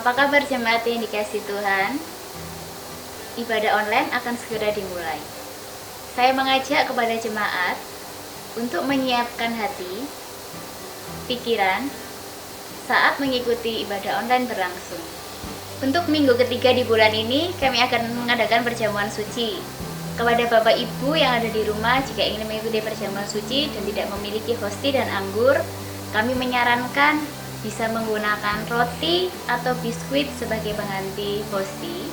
Apa kabar jemaat yang dikasihi Tuhan? Ibadah online akan segera dimulai. Saya mengajak kepada jemaat untuk menyiapkan hati, pikiran, saat mengikuti ibadah online berlangsung. Untuk minggu ketiga di bulan ini, kami akan mengadakan perjamuan suci. Kepada Bapak Ibu yang ada di rumah, jika ingin mengikuti perjamuan suci dan tidak memiliki hosti dan anggur, kami menyarankan bisa menggunakan roti atau biskuit sebagai pengganti hosti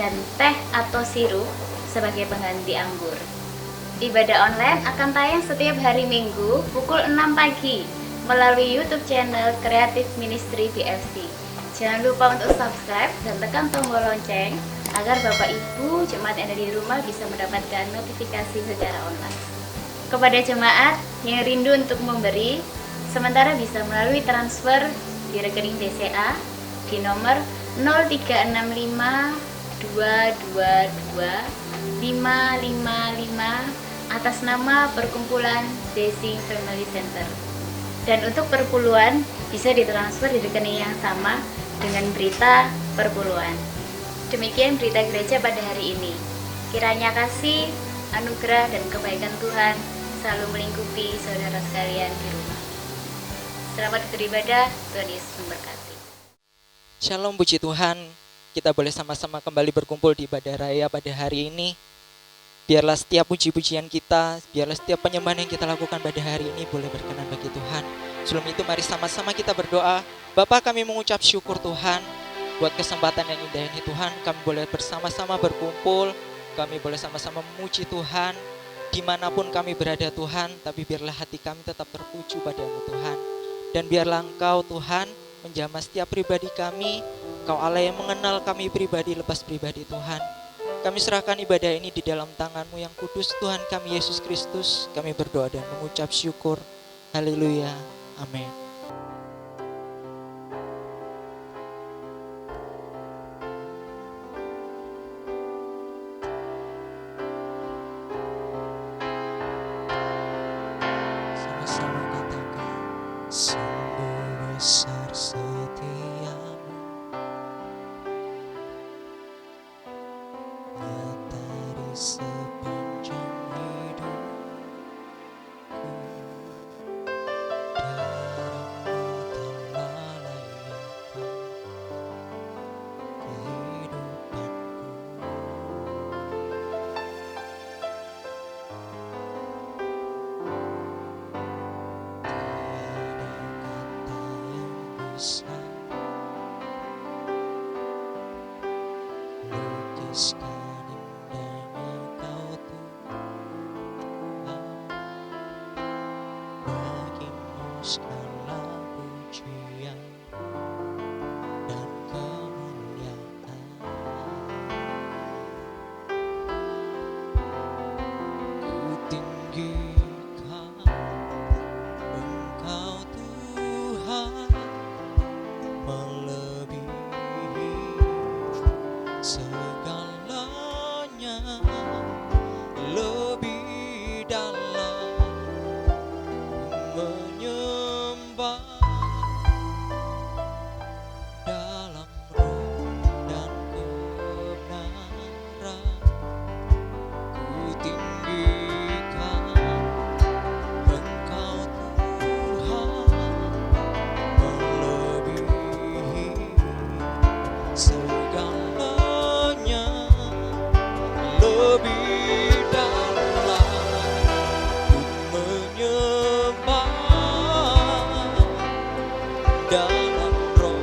dan teh atau sirup sebagai pengganti anggur. Ibadah online akan tayang setiap hari Minggu pukul 6 pagi melalui YouTube channel Creative Ministry BFC. Jangan lupa untuk subscribe dan tekan tombol lonceng agar Bapak Ibu jemaat yang ada di rumah bisa mendapatkan notifikasi secara online. Kepada jemaat yang rindu untuk memberi, sementara bisa melalui transfer di rekening BCA di nomor 0365 222 555 atas nama Perkumpulan Blessing Family Center. Dan untuk perpuluhan bisa ditransfer di rekening yang sama dengan berita perpuluhan. Demikian berita gereja pada hari ini. Kiranya kasih, anugerah dan kebaikan Tuhan selalu melingkupi saudara sekalian di rumah. Selamat beribadah, Tuhan Yesus memberkati. Shalom, puji Tuhan, kita boleh sama-sama kembali berkumpul di ibadah raya pada hari ini. Biarlah setiap puji-pujian kita, biarlah setiap penyembahan yang kita lakukan pada hari ini boleh berkenan bagi Tuhan. Sebelum itu mari sama-sama kita berdoa. Bapa, kami mengucap syukur Tuhan buat kesempatan yang indah ini Tuhan. Kami boleh bersama-sama berkumpul, kami boleh sama-sama memuji Tuhan. Dimanapun kami berada Tuhan, tapi biarlah hati kami tetap terpuju padamu Tuhan. Dan biarlah Engkau Tuhan menjamah setiap pribadi kami. Engkau Allah yang mengenal kami pribadi lepas pribadi Tuhan. Kami serahkan ibadah ini di dalam tangan-Mu yang kudus Tuhan kami Yesus Kristus. Kami berdoa dan mengucap syukur. Haleluya. Amin. Sama-sama katakan, sungguh besar setiamu, nyata di sepanjang hidupku. Darimu telah layakkan kehidupanku. Tiada kata yang bisa lukiskan indahnya Kau Tuhan. Bagimu segala pujian dan kemuliaan. Ku tinggikan Engkau Tuhan, melebihi segalanya, lebih dalam menyembah dalam roh dan kebenaran. Ku tinggikan Engkau Tuhan, melebihi segalanya, lebih dalam ku menyembah dalam roh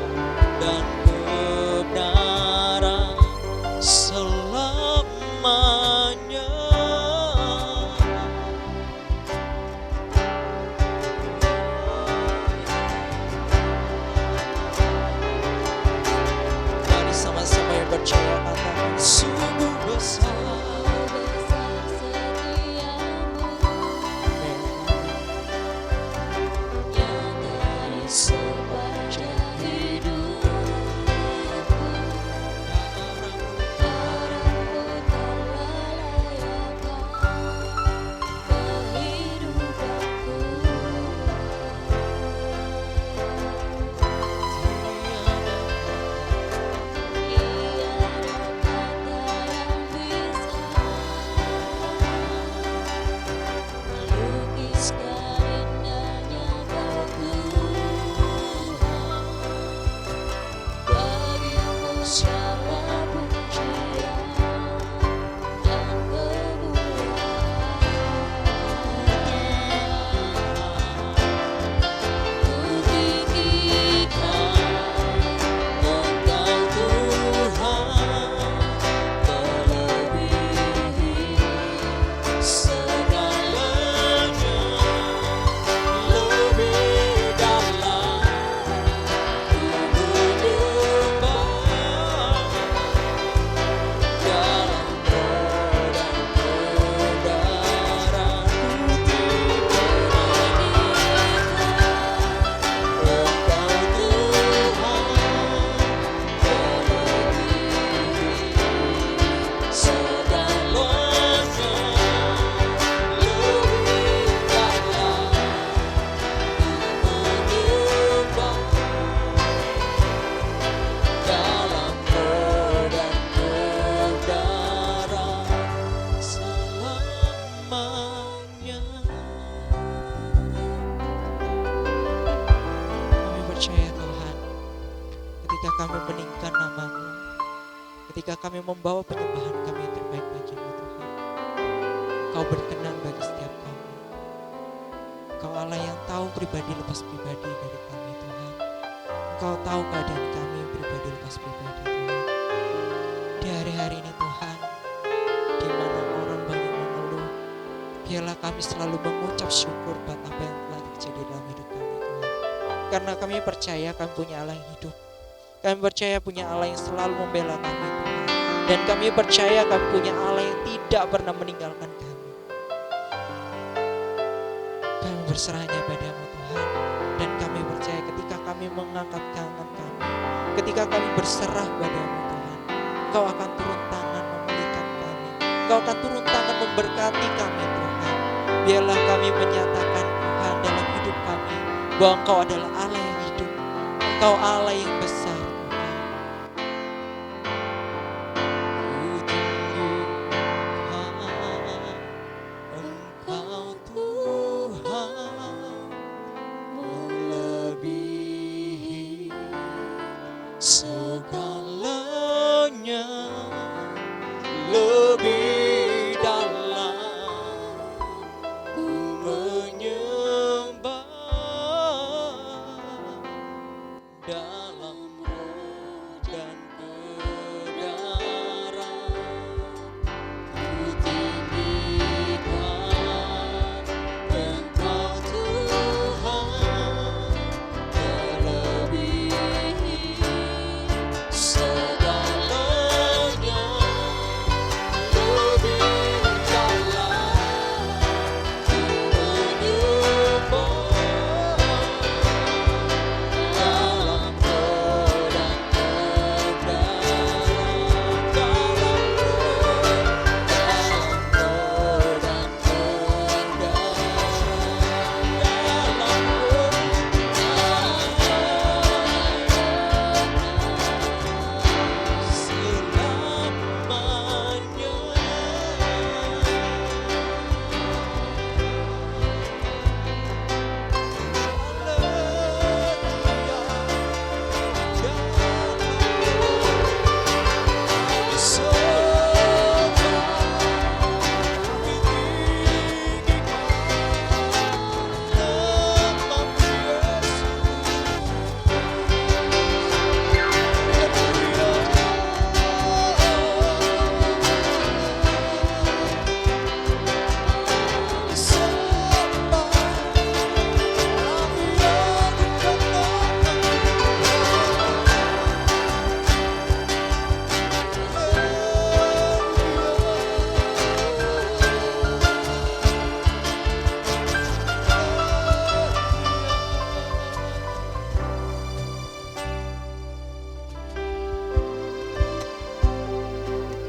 dan kebenaran selamanya. Mari sama-sama yang percaya katakan, sungguh besar. Amin. Sepanjang hidupku, darahmu kami meninggikan nama-Mu, ketika kami membawa penyembahan kami yang terbaik bagi-Mu Tuhan. Engkau berkenan bagi setiap kami. Engkau Allah yang tahu pribadi lepas pribadi dari kami Tuhan. Engkau tahu keadaan kami pribadi lepas pribadi Tuhan. Di hari-hari ini Tuhan, di mana orang banyak mengeluh, biarlah kami selalu mengucap syukur buat apa yang telah terjadi dalam hidup kami Tuhan. Karena kami percaya kami punya Allah yang hidup. Kami percaya punya Allah yang selalu membela kami Tuhan. Dan kami percaya kami punya Allah yang tidak pernah meninggalkan kami. Kami berserahnya padamu Tuhan. Dan kami percaya ketika kami mengangkat tangan kami, ketika kami berserah padamu Tuhan, Engkau akan turun tangan memulihkan kami. Engkau akan turun tangan memberkati kami Tuhan. Biarlah kami menyatakan Tuhan dalam hidup kami bahwa Engkau adalah Allah yang hidup. Engkau Allah yang besar. Segalanya lebih dalam, ku menyembah dalam roh dan kebenaran. Ku tinggikan Engkau Tuhan, melebihi segalanya, lebih dalam, ku menyembah dalam roh dan kebenaran, dalam roh dan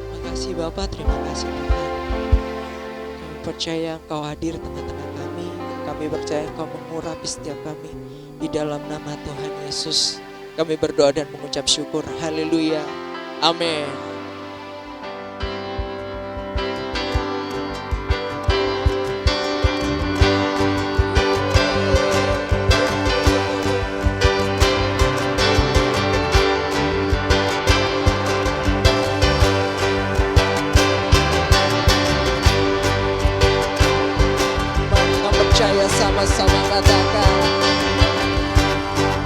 Terima kasih Bapa, terima kasih Tuhan. Kami percaya Engkau hadir tengah-tengah kami. Kami percaya Engkau mengurapi setiap kami. Di dalam nama Tuhan Yesus kami berdoa dan mengucap syukur. Haleluya. Amin. Percaya sama-sama katakan,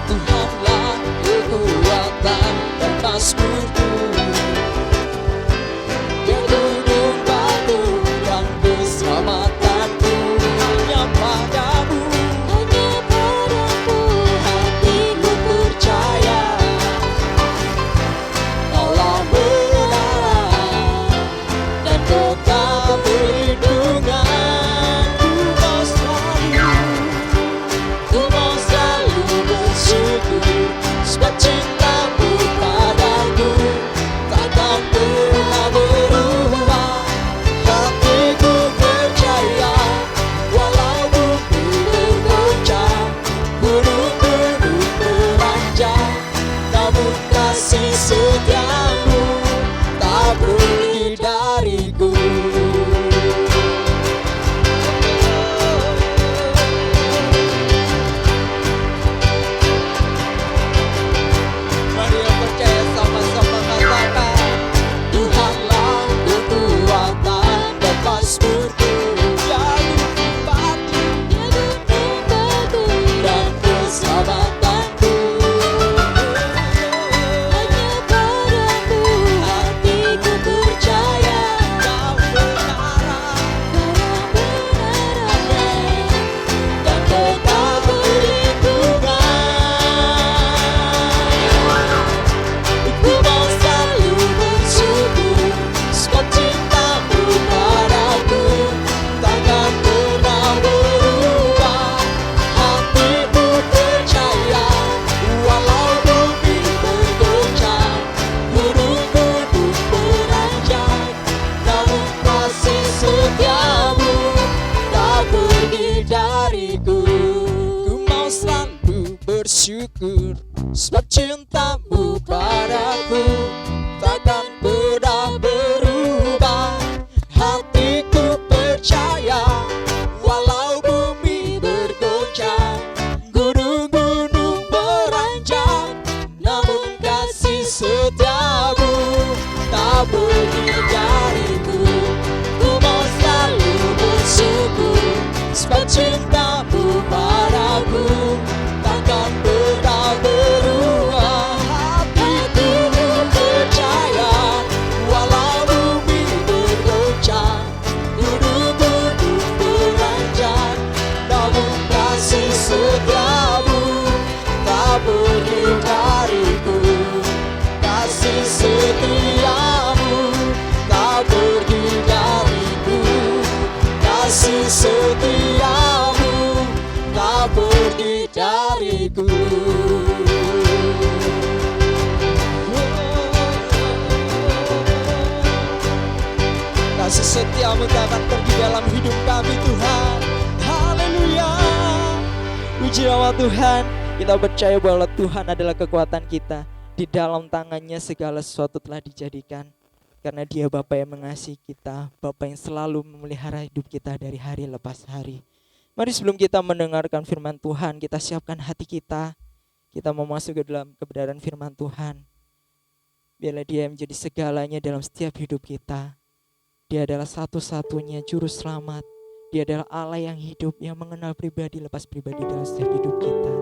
Tuhanlah kekuatan dan mazmurku. bersyukur, sebab cintamu padaku takkan pernah berubah. Hatiku percaya, walau bumi bergoncang, gunung-gunung beranjak, namun kasih setiamu tak pergi dariku. Ku mau selalu bersyukur, sebab cintamu padaku takkan pernah berubah. Hatiku percaya, walau bumi bergoncang, gunung-gunung beranjak, namun kasih setiamu tak pergi dariku. Kasih setiamu tak pergi dariku. Kasih setiamu tak pergi dariku. Kasih setiamu tak akan pergi dalam hidup kami Tuhan. Haleluya. Puji nama Tuhan. Kita percaya bahwa Tuhan adalah kekuatan kita. Di dalam tangannya segala sesuatu telah dijadikan. Karena Dia Bapa yang mengasihi kita, Bapa yang selalu memelihara hidup kita dari hari lepas hari. Mari sebelum kita mendengarkan firman Tuhan, kita siapkan hati kita. Kita mau masuk ke dalam kebenaran firman Tuhan. Biarlah Dia menjadi segalanya dalam setiap hidup kita. Dia adalah satu-satunya juru selamat. Dia adalah Allah yang hidup, yang mengenal pribadi lepas pribadi dalam setiap hidup kita.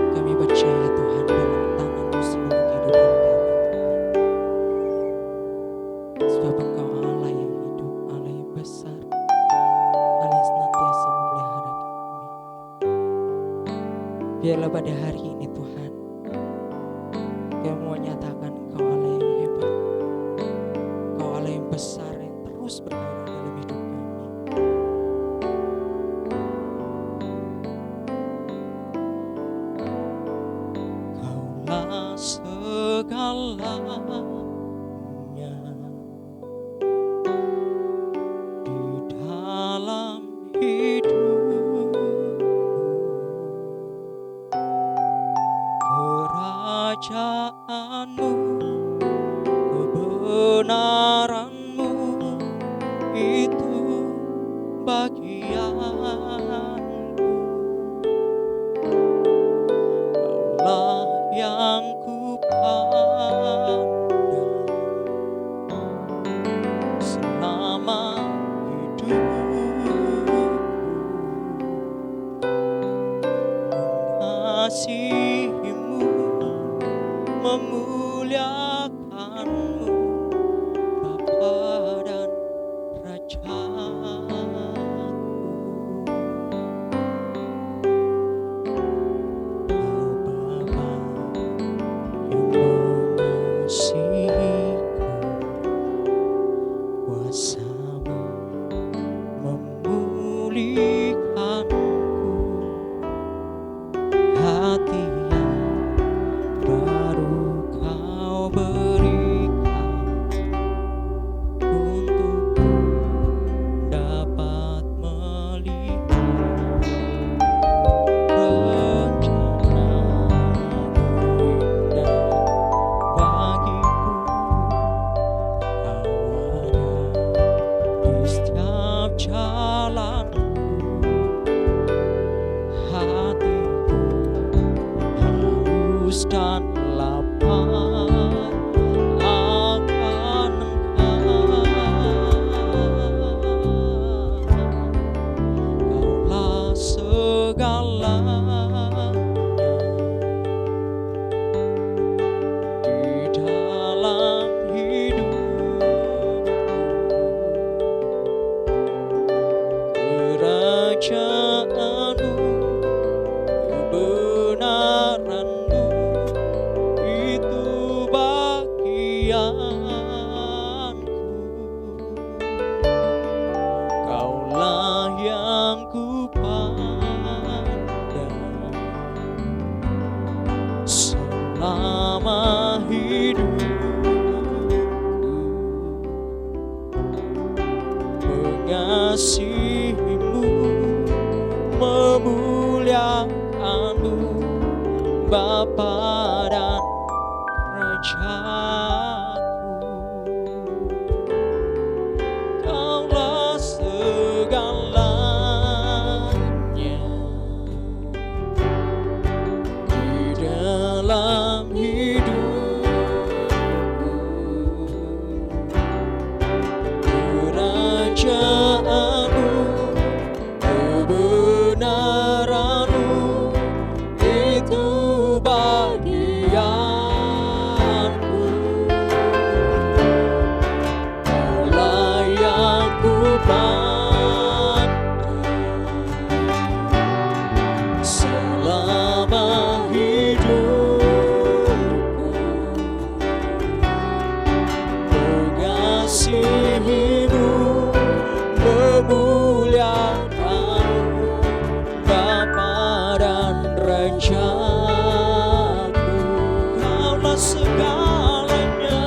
Kami percaya Tuhan dalam tangan-Mu seluruh kehidupan kami Tuhan. Sebab Engkau Allah yang hidup, Allah yang besar, Allah yang senantiasa memelihara kami. Biarlah pada hari ini Tuhan, kami mau nyatakan Engkau Allah yang hebat, Engkau Allah yang besar, yang terus berkarya dalam hidup kami. Kaulah segalanya di dalam hidupku. Kerajaanmu, kebenaranmu, itu bagianku. Kaulah yang ku pandang selama hidupku. Mengasihimu, memuliakanmu, Bapa dan Rajaku. Kau Bapa yang mengasihiku, kuasa-Mu memulihkanku. Hati yang baru Kau berikan untukku. mengasihimu, memuliakanmu, Bapa dan Rajaku. Kaulah segalanya di dalam hidupku. Kerajaanmu, kebenaranmu, itu bagianku. Kaulah yang ku pandang selama hidupku. Mengasihimu, memuliakanmu, Bapa dan Rajaku. Kaulah segalanya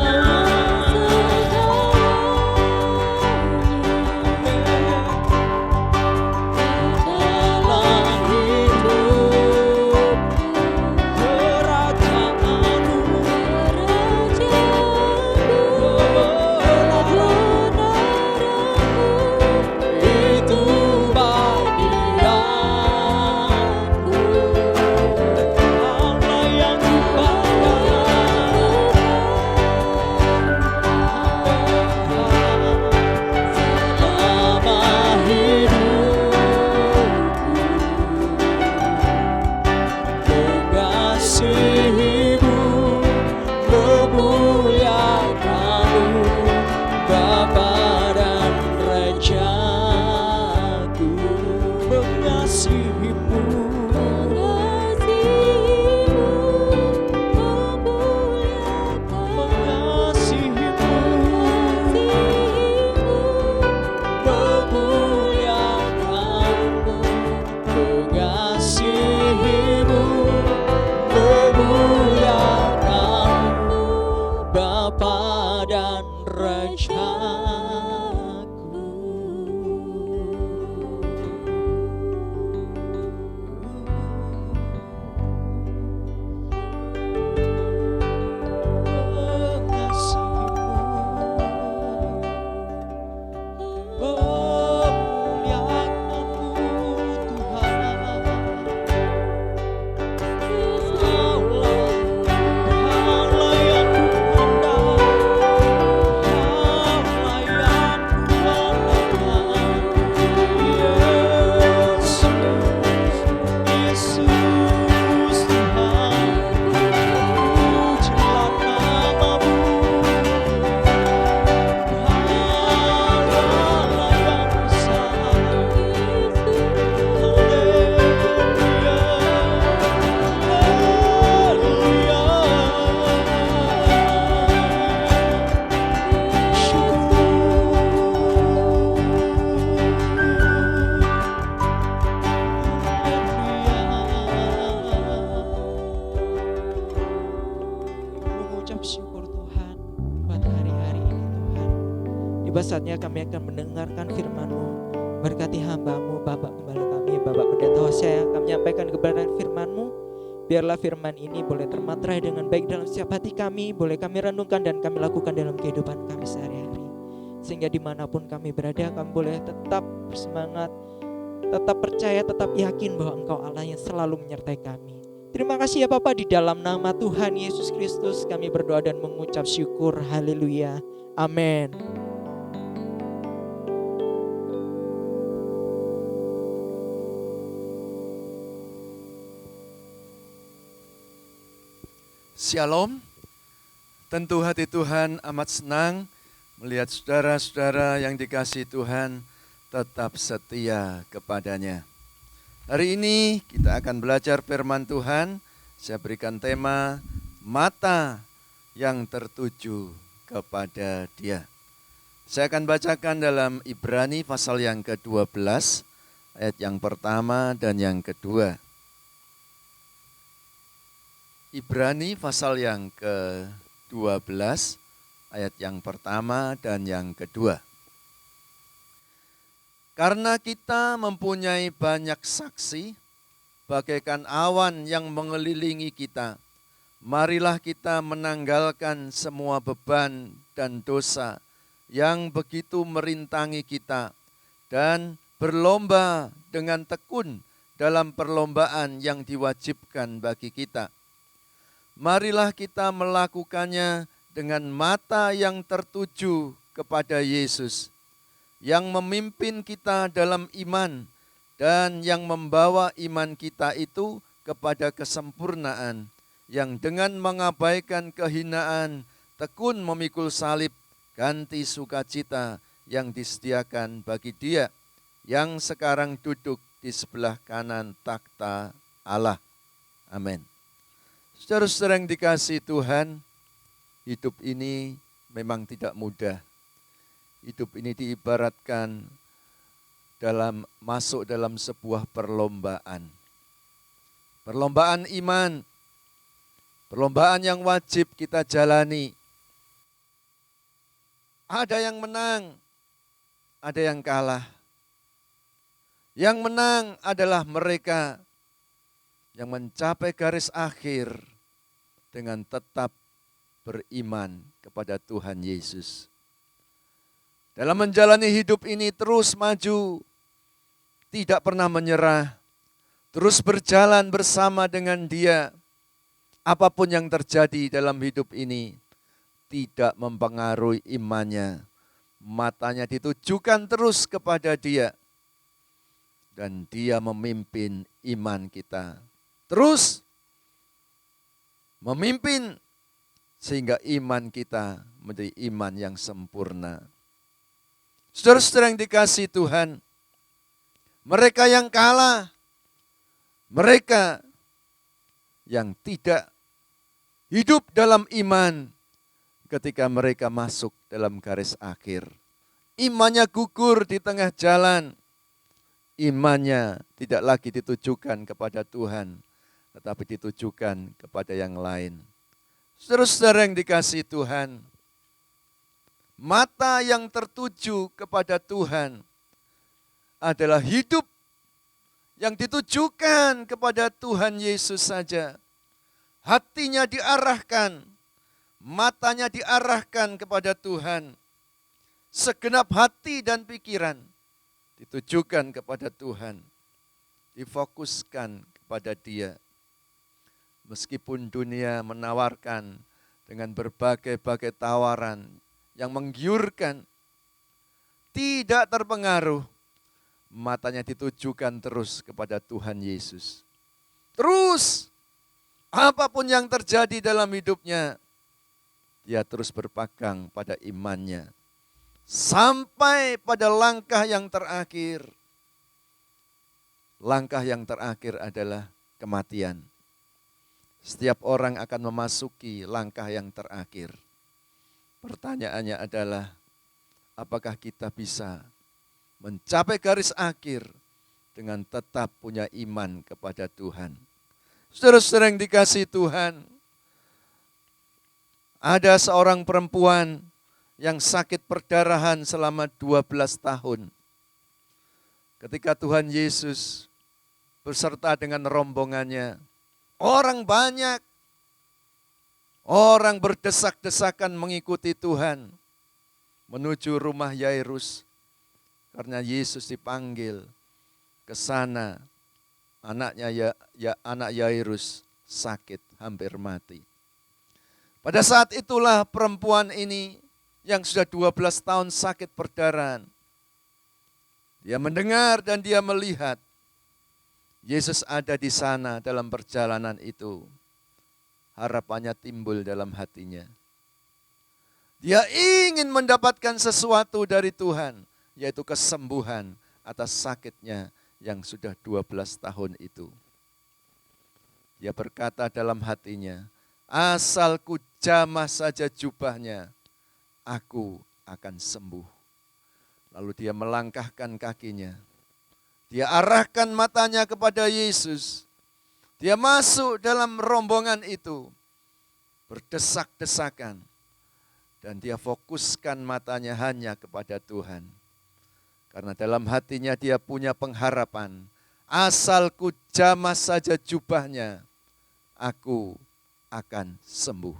dalam hidup. Kerajaanmu, itu bagianku. Kaulah yang selama hidupku. Mengasihimu, memuliakanmu, Bapa dan Rajaku. Mengasihimu, mengasihimu, memuliakanmu, mengasihimu, memuliakanmu, Bapa dan Rajaku. Mengucap syukur Tuhan buat hari-hari ini Tuhan. Tiba saatnya kami akan mendengarkan firman-Mu. Berkati hamba-Mu, Bapak Gembala kami, Bapak Pendeta Hosea, kami menyampaikan kebenaran firman-Mu. Biarlah firman ini boleh termaterai dengan baik dalam setiap hati kami, boleh kami renungkan dan kami lakukan dalam kehidupan kami sehari-hari. Sehingga dimanapun kami berada, kami boleh tetap bersemangat, tetap percaya, tetap yakin bahwa Engkau Allah yang selalu menyertai kami. Terima kasih ya Bapa, di dalam nama Tuhan Yesus Kristus kami berdoa dan mengucap syukur. Haleluya. Amin. Shalom. Tentu hati Tuhan amat senang melihat saudara-saudara yang dikasihi Tuhan tetap setia kepadanya. Hari ini kita akan belajar firman Tuhan. Saya berikan tema mata yang tertuju kepada Dia. Saya akan bacakan dalam Ibrani pasal yang ke-12 ayat yang pertama dan yang kedua. Ibrani pasal yang ke-12 ayat yang pertama dan yang kedua. Karena kita mempunyai banyak saksi, bagaikan awan yang mengelilingi kita, marilah kita menanggalkan semua beban dan dosa yang begitu merintangi kita, dan berlomba dengan tekun dalam perlombaan yang diwajibkan bagi kita. Marilah kita melakukannya dengan mata yang tertuju kepada Yesus, yang memimpin kita dalam iman dan yang membawa iman kita itu kepada kesempurnaan, yang dengan mengabaikan kehinaan tekun memikul salib, ganti sukacita yang disediakan bagi Dia yang sekarang duduk di sebelah kanan takhta Allah. Amin. Saudara-saudara yang dikasihi Tuhan, hidup ini memang tidak mudah. Hidup ini diibaratkan masuk dalam sebuah perlombaan. Perlombaan iman, perlombaan yang wajib kita jalani. Ada yang menang, ada yang kalah. Yang menang adalah mereka yang mencapai garis akhir dengan tetap beriman kepada Tuhan Yesus. Dalam menjalani hidup ini terus maju, tidak pernah menyerah, terus berjalan bersama dengan Dia. Apapun yang terjadi dalam hidup ini tidak mempengaruhi imannya. Matanya ditujukan terus kepada Dia. Dan Dia memimpin iman kita. Terus memimpin sehingga iman kita menjadi iman yang sempurna. Saudara-saudara yang dikasihi Tuhan, mereka yang kalah, mereka yang tidak hidup dalam iman ketika mereka masuk dalam garis akhir. Imannya gugur di tengah jalan, imannya tidak lagi ditujukan kepada Tuhan, tetapi ditujukan kepada yang lain. Saudara-saudara yang dikasihi Tuhan, mata yang tertuju kepada Tuhan adalah hidup yang ditujukan kepada Tuhan Yesus saja. Hatinya diarahkan, matanya diarahkan kepada Tuhan. Segenap hati dan pikiran ditujukan kepada Tuhan. Difokuskan kepada Dia. Meskipun dunia menawarkan dengan berbagai-bagai tawaran yang menggiurkan, tidak terpengaruh, matanya ditujukan terus kepada Tuhan Yesus. Terus, apapun yang terjadi dalam hidupnya, dia terus berpegang pada imannya. Sampai pada langkah yang terakhir. Langkah yang terakhir adalah kematian. Setiap orang akan memasuki langkah yang terakhir. Pertanyaannya adalah, apakah kita bisa mencapai garis akhir dengan tetap punya iman kepada Tuhan? Saudara-saudara yang dikasihi Tuhan, ada seorang perempuan yang sakit perdarahan selama 12 tahun. Ketika Tuhan Yesus beserta dengan rombongannya, orang banyak, orang berdesak-desakan mengikuti Tuhan menuju rumah Yairus. Karena Yesus dipanggil ke sana, anak Yairus sakit hampir mati. Pada saat itulah perempuan ini yang sudah 12 tahun sakit perdarahan, dia mendengar dan dia melihat Yesus ada di sana dalam perjalanan itu. Harapannya timbul dalam hatinya. Dia ingin mendapatkan sesuatu dari Tuhan, yaitu kesembuhan atas sakitnya yang sudah 12 tahun itu. Dia berkata dalam hatinya, asal ku jamah saja jubahnya, aku akan sembuh. Lalu dia melangkahkan kakinya. Dia arahkan matanya kepada Yesus. Dia masuk dalam rombongan itu, berdesak-desakan. Dan dia fokuskan matanya hanya kepada Tuhan. Karena dalam hatinya dia punya pengharapan. Asal ku jamah saja jubahnya, aku akan sembuh.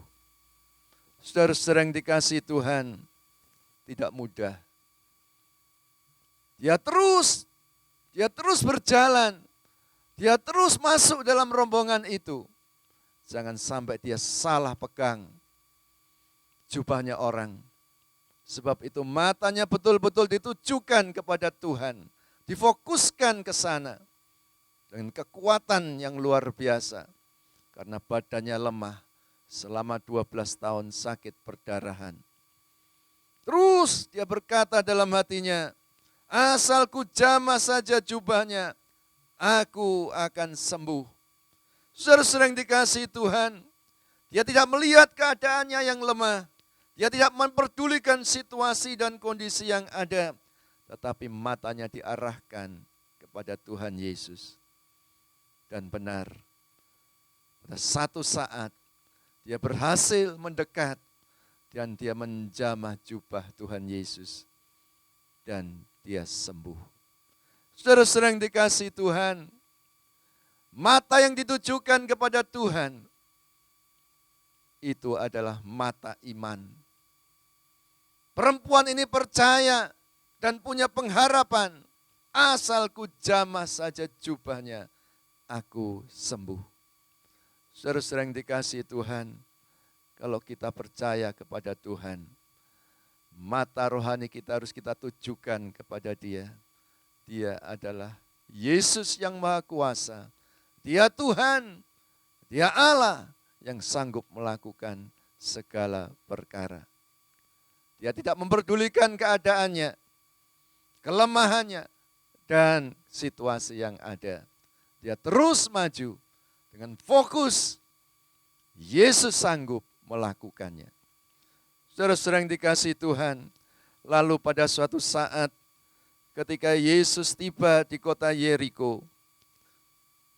Saudara-saudara yang dikasihi Tuhan, tidak mudah. Dia terus berjalan. Dia terus masuk dalam rombongan itu. Jangan sampai dia salah pegang jubahnya orang. Sebab itu matanya betul-betul ditujukan kepada Tuhan. Difokuskan ke sana. Dengan kekuatan yang luar biasa. Karena badannya lemah. Selama 12 tahun sakit perdarahan. Terus dia berkata dalam hatinya, asal ku jamah saja jubahnya, aku akan sembuh. Saudara-saudara yang dikasihi Tuhan, dia tidak melihat keadaannya yang lemah. Dia tidak memperdulikan situasi dan kondisi yang ada. Tetapi matanya diarahkan kepada Tuhan Yesus. Dan benar, pada satu saat dia berhasil mendekat dan dia menjamah jubah Tuhan Yesus. Dan dia sembuh. Saudara-saudara yang dikasihi Tuhan, mata yang ditujukan kepada Tuhan, itu adalah mata iman. Perempuan ini percaya dan punya pengharapan, asal ku jamah saja jubahnya, aku sembuh. Saudara-saudara yang dikasihi Tuhan, kalau kita percaya kepada Tuhan, mata rohani kita harus kita tujukan kepada Dia. Dia adalah Yesus yang Maha Kuasa. Dia Tuhan, Dia Allah yang sanggup melakukan segala perkara. Dia tidak memperdulikan keadaannya, kelemahannya, dan situasi yang ada. Dia terus maju dengan fokus. Yesus sanggup melakukannya. Saudara-saudara yang dikasihi Tuhan, lalu pada suatu saat ketika Yesus tiba di kota Yeriko,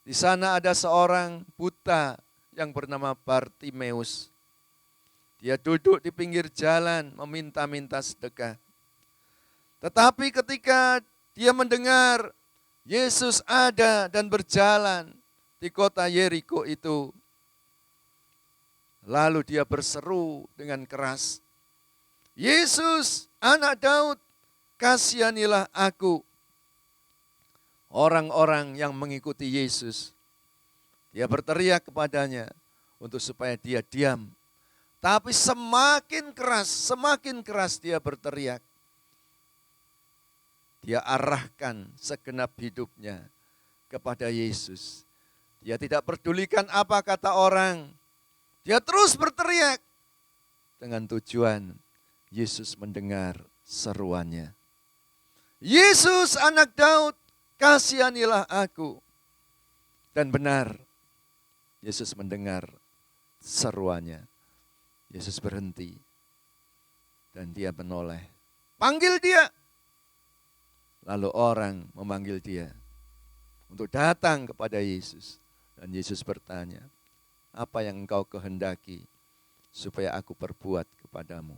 di sana ada seorang buta yang bernama Bartimeus. Dia duduk di pinggir jalan meminta-minta sedekah. Tetapi ketika dia mendengar Yesus ada dan berjalan di kota Yeriko itu, lalu dia berseru dengan keras, Yesus, anak Daud, kasihanilah aku. Orang-orang yang mengikuti Yesus, dia berteriak kepadanya untuk supaya dia diam. Tapi semakin keras dia berteriak. Dia arahkan segenap hidupnya kepada Yesus. Dia tidak pedulikan apa kata orang. Dia terus berteriak dengan tujuan Yesus mendengar seruannya. Yesus anak Daud, kasihanilah aku. Dan benar, Yesus mendengar seruannya. Yesus berhenti dan dia menoleh. Panggil dia. Lalu orang memanggil dia untuk datang kepada Yesus. Dan Yesus bertanya, apa yang engkau kehendaki supaya aku perbuat kepadamu?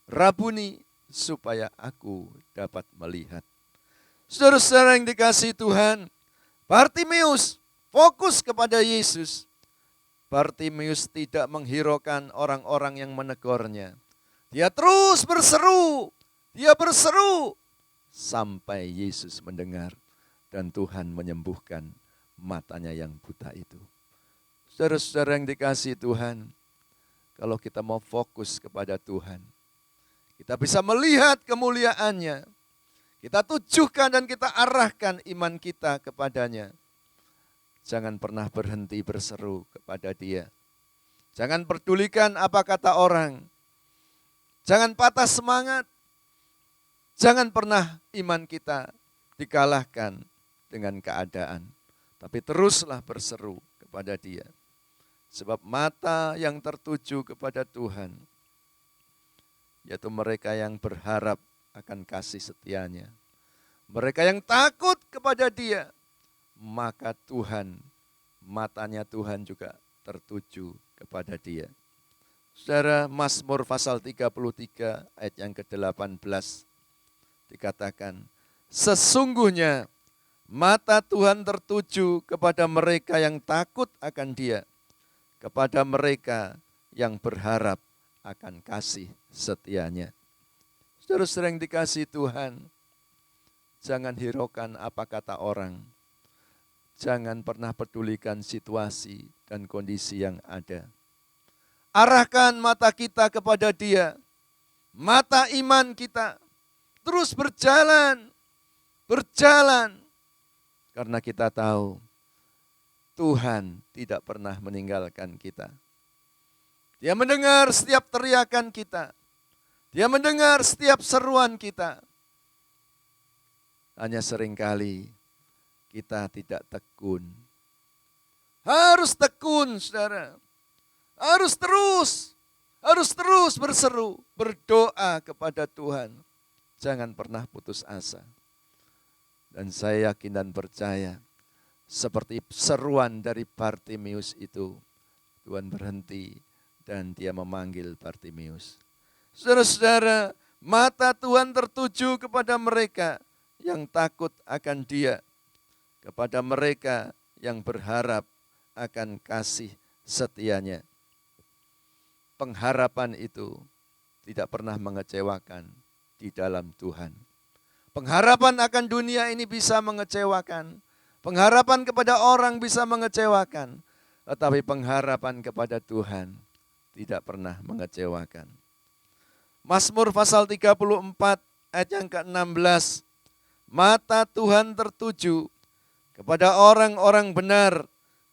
Rabuni, supaya aku dapat melihat. Saudara-saudara yang dikasihi Tuhan, Bartimeus fokus kepada Yesus. Bartimeus tidak menghiraukan orang-orang yang menegurnya. Dia terus berseru, dia berseru sampai Yesus mendengar dan Tuhan menyembuhkan matanya yang buta itu. Saudara-saudara yang dikasihi Tuhan, kalau kita mau fokus kepada Tuhan, kita bisa melihat kemuliaannya. Kita tujukan dan kita arahkan iman kita kepadanya. Jangan pernah berhenti berseru kepada Dia. Jangan pedulikan apa kata orang. Jangan patah semangat. Jangan pernah iman kita dikalahkan dengan keadaan. Tapi teruslah berseru kepada Dia. Sebab mata yang tertuju kepada Tuhan, yaitu mereka yang berharap akan kasih setianya. Mereka yang takut kepada Dia, maka Tuhan, matanya Tuhan juga tertuju kepada Dia. Saudara, Mazmur pasal 33 ayat yang ke-18. dikatakan, sesungguhnya mata Tuhan tertuju kepada mereka yang takut akan Dia, kepada mereka yang berharap akan kasih setianya. Saudara-saudara yang dikasihi Tuhan, jangan hiraukan apa kata orang. Jangan pernah pedulikan situasi dan kondisi yang ada. Arahkan mata kita kepada Dia, mata iman kita. Terus berjalan, karena kita tahu Tuhan tidak pernah meninggalkan kita. Dia mendengar setiap teriakan kita. Dia mendengar setiap seruan kita. Hanya seringkali kita tidak tekun. Harus tekun, saudara. Harus terus berseru, berdoa kepada Tuhan. Jangan pernah putus asa. Dan saya yakin dan percaya, seperti seruan dari Bartimeus itu, Tuhan berhenti dan Dia memanggil Bartimeus. Saudara-saudara, mata Tuhan tertuju kepada mereka yang takut akan Dia, kepada mereka yang berharap akan kasih setianya. Pengharapan itu tidak pernah mengecewakan di dalam Tuhan. Pengharapan akan dunia ini bisa mengecewakan. Pengharapan kepada orang bisa mengecewakan. Tetapi pengharapan kepada Tuhan tidak pernah mengecewakan. Mazmur pasal 34 ayat yang ke-16. Mata Tuhan tertuju kepada orang-orang benar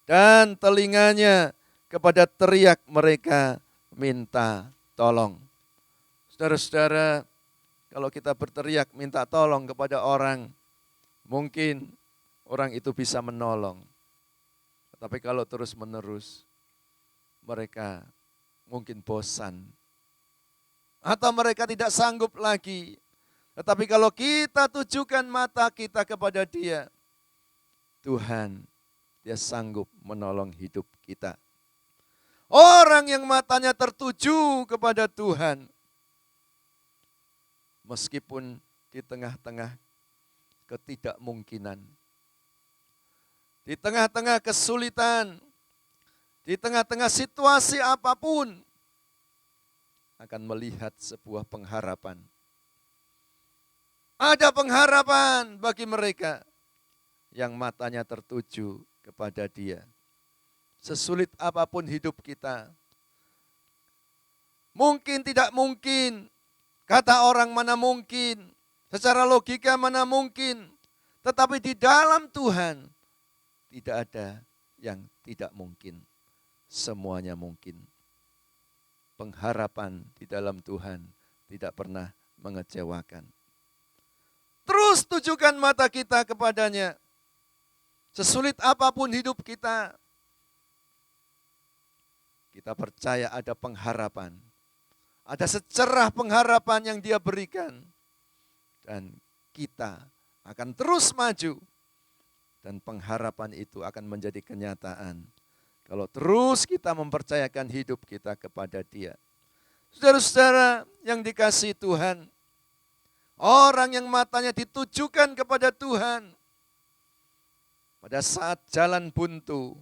dan telinganya kepada teriak mereka minta tolong. Saudara-saudara, kalau kita berteriak minta tolong kepada orang, mungkin orang itu bisa menolong. Tetapi kalau terus-menerus, mereka mungkin bosan. Atau mereka tidak sanggup lagi. Tetapi kalau kita tujukan mata kita kepada Dia, Tuhan, Dia sanggup menolong hidup kita. Orang yang matanya tertuju kepada Tuhan, meskipun di tengah-tengah ketidakmungkinan, di tengah-tengah kesulitan, di tengah-tengah situasi apapun, akan melihat sebuah pengharapan. Ada pengharapan bagi mereka yang matanya tertuju kepada Dia. Sesulit apapun hidup kita, mungkin tidak mungkin, kata orang mana mungkin, secara logika mana mungkin, tetapi di dalam Tuhan tidak ada yang tidak mungkin. Semuanya mungkin. Pengharapan di dalam Tuhan tidak pernah mengecewakan. Terus tujukan mata kita kepadanya. Sesulit apapun hidup kita, kita percaya ada pengharapan. Ada secerah pengharapan yang Dia berikan. Dan kita akan terus maju. Dan pengharapan itu akan menjadi kenyataan. Kalau terus kita mempercayakan hidup kita kepada Dia. Saudara-saudara yang dikasihi Tuhan, orang yang matanya ditujukan kepada Tuhan, pada saat jalan buntu,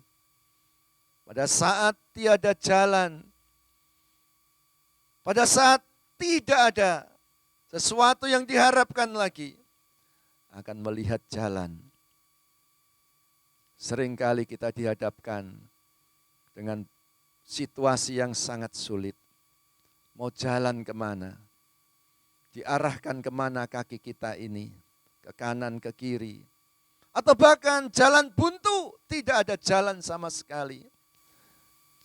pada saat tiada jalan, pada saat tidak ada sesuatu yang diharapkan lagi, akan melihat jalan. Seringkali kita dihadapkan dengan situasi yang sangat sulit. Mau jalan kemana? Diarahkan kemana kaki kita ini? Ke kanan, ke kiri. Atau bahkan jalan buntu, tidak ada jalan sama sekali.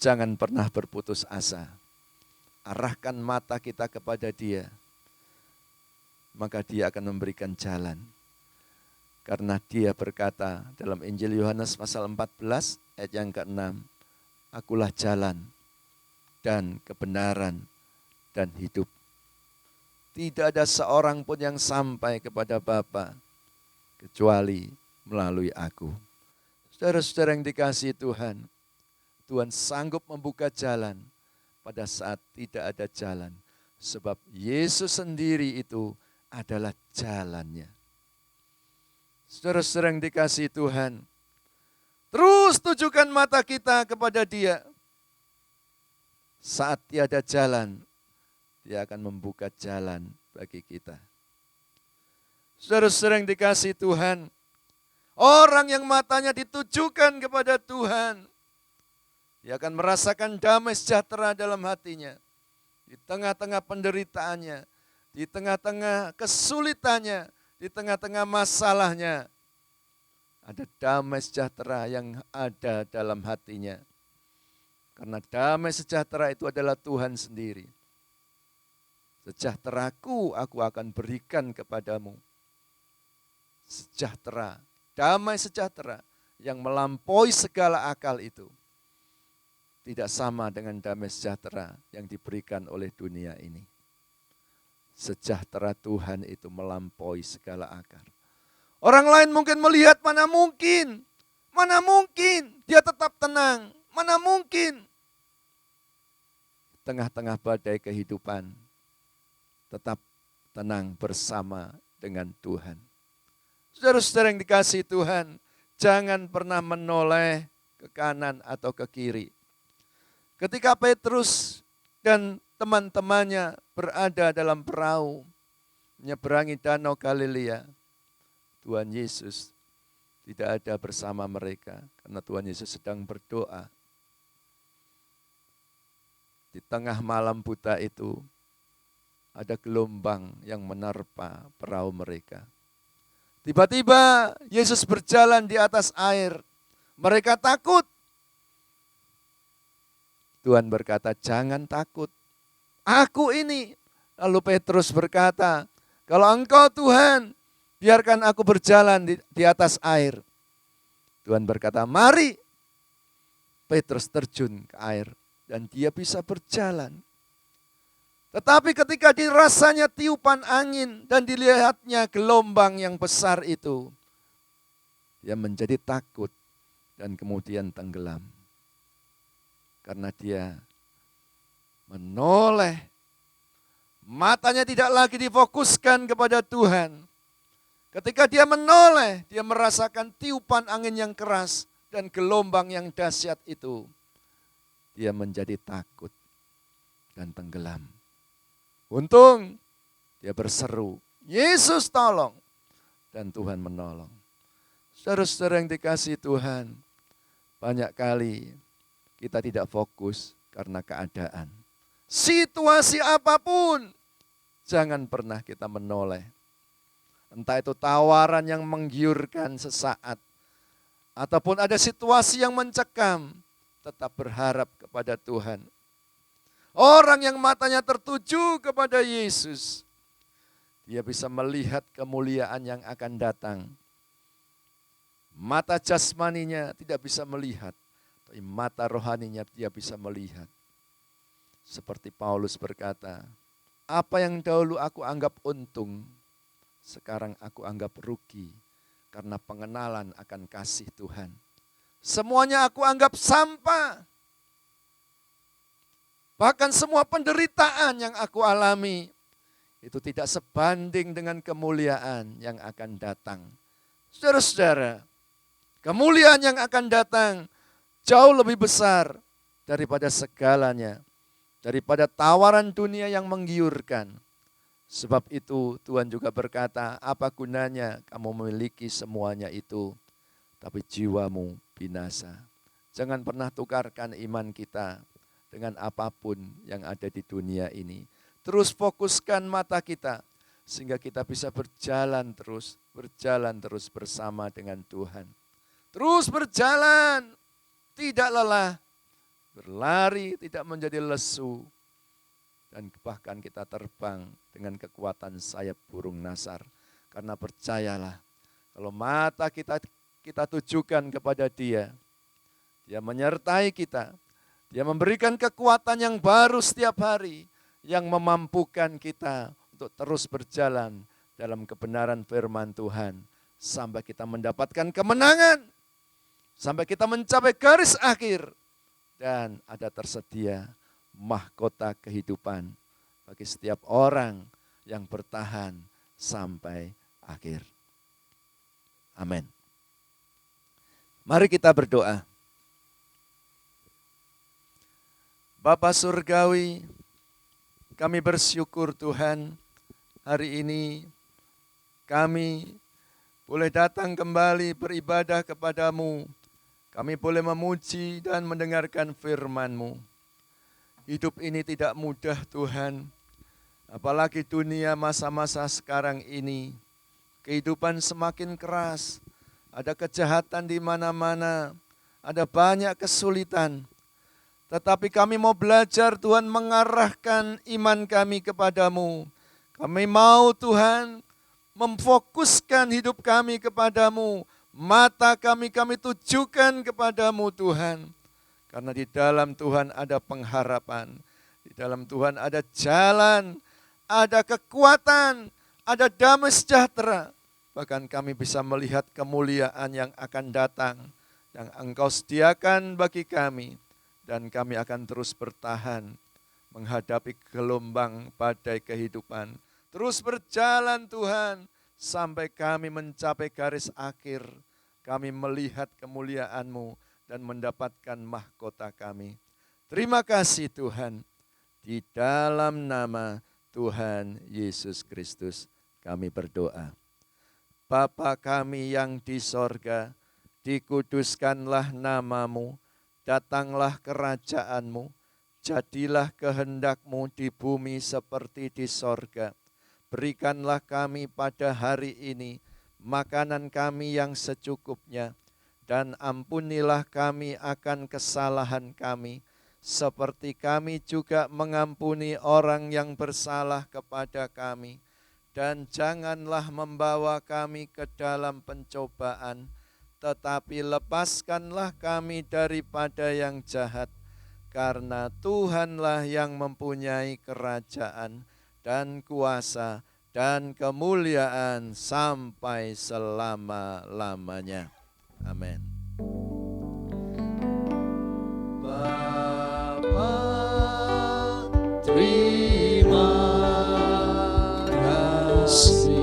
Jangan pernah berputus asa. Arahkan mata kita kepada Dia. Maka Dia akan memberikan jalan. Karena Dia berkata dalam Injil Yohanes pasal 14 ayat yang ke-6. Akulah jalan dan kebenaran dan hidup. Tidak ada seorang pun yang sampai kepada Bapa kecuali melalui aku. Saudara-saudara yang dikasihi Tuhan, Tuhan sanggup membuka jalan pada saat tidak ada jalan. Sebab Yesus sendiri itu adalah jalannya. Saudara-saudara yang dikasihi Tuhan, terus tujukan mata kita kepada Dia. Saat tiada jalan, Dia akan membuka jalan bagi kita. Saudara-saudara yang dikasihi Tuhan, orang yang matanya ditujukan kepada Tuhan, dia akan merasakan damai sejahtera dalam hatinya. Di tengah-tengah penderitaannya, di tengah-tengah kesulitannya, di tengah-tengah masalahnya, ada damai sejahtera yang ada dalam hatinya. Karena damai sejahtera itu adalah Tuhan sendiri. Sejahteraku aku akan berikan kepadamu. Sejahtera, damai sejahtera yang melampaui segala akal itu. Tidak sama dengan damai sejahtera yang diberikan oleh dunia ini. Sejahtera Tuhan itu melampaui segala akal. Orang lain mungkin melihat, mana mungkin dia tetap tenang, mana mungkin. Tengah-tengah badai kehidupan, tetap tenang bersama dengan Tuhan. Saudara-saudara yang dikasihi Tuhan, jangan pernah menoleh ke kanan atau ke kiri. Ketika Petrus dan teman-temannya berada dalam perahu, menyeberangi danau Galilea, Tuhan Yesus tidak ada bersama mereka, karena Tuhan Yesus sedang berdoa. Di tengah malam buta itu, ada gelombang yang menerpa perahu mereka. Tiba-tiba Yesus berjalan di atas air, mereka takut. Tuhan berkata, jangan takut, aku ini. Lalu Petrus berkata, kalau engkau Tuhan, biarkan aku berjalan di atas air. Tuhan berkata, mari. Petrus terjun ke air dan dia bisa berjalan. Tetapi ketika dirasanya tiupan angin dan dilihatnya gelombang yang besar itu, dia menjadi takut dan kemudian tenggelam. Karena dia menoleh, matanya tidak lagi difokuskan kepada Tuhan. Ketika dia menoleh, dia merasakan tiupan angin yang keras dan gelombang yang dahsyat itu. Dia menjadi takut dan tenggelam. Untung dia berseru, Yesus tolong. Dan Tuhan menolong. Saudara-saudara yang dikasihi Tuhan, banyak kali kita tidak fokus karena keadaan. Situasi apapun, jangan pernah kita menoleh. Entah itu tawaran yang menggiurkan sesaat, ataupun ada situasi yang mencekam, tetap berharap kepada Tuhan. Orang yang matanya tertuju kepada Yesus, dia bisa melihat kemuliaan yang akan datang. Mata jasmaninya tidak bisa melihat, tapi mata rohaninya dia bisa melihat. Seperti Paulus berkata, apa yang dahulu aku anggap untung, sekarang aku anggap rugi karena pengenalan akan kasih Tuhan. Semuanya aku anggap sampah. Bahkan semua penderitaan yang aku alami, itu tidak sebanding dengan kemuliaan yang akan datang. Saudara-saudara, kemuliaan yang akan datang jauh lebih besar daripada segalanya, daripada tawaran dunia yang menggiurkan. Sebab itu Tuhan juga berkata, apa gunanya kamu memiliki semuanya itu, tapi jiwamu binasa. Jangan pernah tukarkan iman kita dengan apapun yang ada di dunia ini. Terus fokuskan mata kita, sehingga kita bisa berjalan terus bersama dengan Tuhan. Terus berjalan, tidak lelah, berlari tidak menjadi lesu, dan bahkan kita terbang dengan kekuatan sayap burung nasar. Karena percayalah, kalau mata kita tujukan kepada Dia, Dia menyertai kita, Dia memberikan kekuatan yang baru setiap hari, yang memampukan kita untuk terus berjalan dalam kebenaran firman Tuhan, sampai kita mendapatkan kemenangan, sampai kita mencapai garis akhir, dan ada tersedia mahkota kehidupan bagi setiap orang yang bertahan sampai akhir. Amin. Mari kita berdoa. Bapa Surgawi, kami bersyukur Tuhan, hari ini kami boleh datang kembali beribadah kepadamu. Kami boleh memuji dan mendengarkan firman-Mu. Hidup ini tidak mudah Tuhan, apalagi dunia masa-masa sekarang ini. Kehidupan semakin keras, ada kejahatan di mana-mana, ada banyak kesulitan. Tetapi kami mau belajar Tuhan mengarahkan iman kami kepadamu. Kami mau Tuhan memfokuskan hidup kami kepadamu. Mata kami tujukan kepadamu Tuhan. Karena di dalam Tuhan ada pengharapan. Di dalam Tuhan ada jalan, ada kekuatan, ada damai sejahtera. Bahkan kami bisa melihat kemuliaan yang akan datang. Yang Engkau sediakan bagi kami. Dan kami akan terus bertahan menghadapi gelombang badai kehidupan. Terus berjalan Tuhan sampai kami mencapai garis akhir. Kami melihat kemuliaan-Mu dan mendapatkan mahkota kami. Terima kasih Tuhan. Di dalam nama Tuhan Yesus Kristus kami berdoa. Bapa kami yang di sorga, dikuduskanlah nama-Mu. Datanglah kerajaan-Mu, jadilah kehendak-Mu di bumi seperti di sorga. Berikanlah kami pada hari ini makanan kami yang secukupnya, dan ampunilah kami akan kesalahan kami, seperti kami juga mengampuni orang yang bersalah kepada kami. Dan janganlah membawa kami ke dalam pencobaan, tetapi lepaskanlah kami daripada yang jahat, karena Tuhanlah yang mempunyai kerajaan dan kuasa dan kemuliaan sampai selama-lamanya. Amin. Bapa, terima kasih.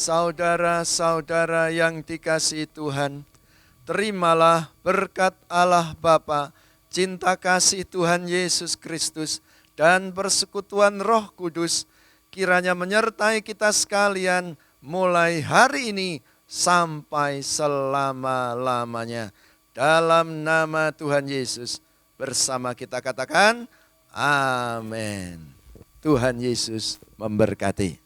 Saudara-saudara yang dikasihi Tuhan, terimalah berkat Allah Bapa, cinta kasih Tuhan Yesus Kristus, dan persekutuan Roh Kudus, kiranya menyertai kita sekalian mulai hari ini sampai selama-lamanya. Dalam nama Tuhan Yesus, bersama kita katakan, amin. Tuhan Yesus memberkati.